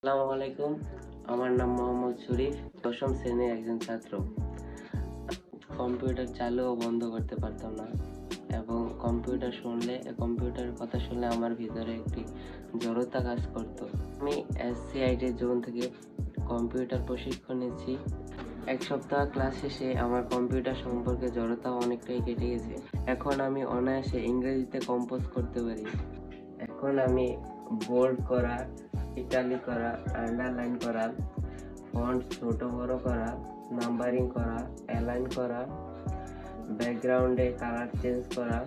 আসসালামু আলাইকুম। আমার নাম মোহাম্মদ শরীফ। ১০ম শ্রেণীর একজন ছাত্র। কম্পিউটার চালু ও বন্ধ করতে পারতাম না এবং কম্পিউটারের কথা শুনলে আমার ভিতরে একটি জড়তা কাজ করত। আমি SCIT জোন থেকে কম্পিউটার প্রশিক্ষণ নিচ্ছি। ১ সপ্তাহ ক্লাস শেষে আমার কম্পিউটার সম্পর্কে জড়তা অনেকটাই কেটে গেছে। এখন আমি অনায়াসে ইংরেজিতে কম্পোজ করতে পারি। এখন আমি বোল্ড করা, ইটালিক করা, আন্ডারলাইন করা, ফন্ট ছোট বড় করা, নাম্বারিং করা, অ্যালাইন করা, ব্যাকগ্রাউন্ডে কালার চেঞ্জ করা,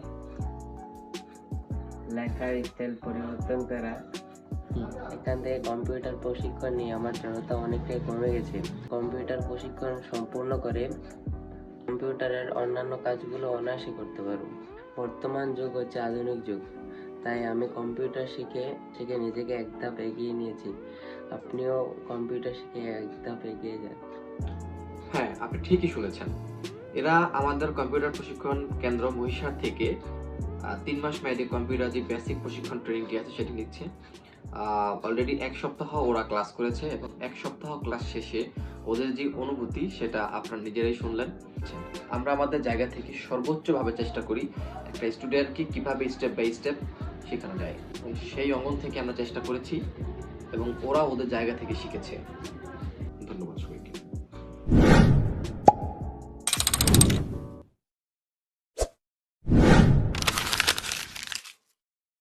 লেখার স্টাইল পরিবর্তন করা। এখান থেকে কম্পিউটার প্রশিক্ষণ নিয়ে আমার জড়তা অনেকটাই কমে গেছে। কম্পিউটার প্রশিক্ষণ সম্পূর্ণ করে কম্পিউটারের অন্যান্য কাজগুলো অনায়াসে করতে পারবো। বর্তমান যুগ হচ্ছে আধুনিক যুগ, তাই আমি কম্পিউটার শিখে নিজেকে এক ধাপ এগিয়ে নিয়েছি। আপনিও কম্পিউটার শিখে এক ধাপ এগিয়ে যান। হ্যাঁ, আপনি ঠিকই শুনেছেন। এরা আমাদের কম্পিউটার প্রশিক্ষণ কেন্দ্র মহিষার থেকে ৩ মাস মেয়াদী কম্পিউটার যে বেসিক প্রশিক্ষণ ট্রেনিংটি আছে সেটি নিচ্ছে। অলরেডি ১ সপ্তাহ ওরা ক্লাস করেছে এবং ১ সপ্তাহ ক্লাস শেষে ওদের যে অনুভূতি সেটা আপনারা নিজেরাই শুনলেন। আমরা আমাদের জায়গা থেকে সর্বোচ্চভাবে চেষ্টা করি একটা স্টুডেন্টকে কিভাবে স্টেপ বাই স্টেপ শেখানো যায়। এবং সেই অঙ্গন থেকে আমরা চেষ্টা করেছি এবং ওরা ওদের জায়গা থেকে শিখেছে। ধন্যবাদ সবাইকে।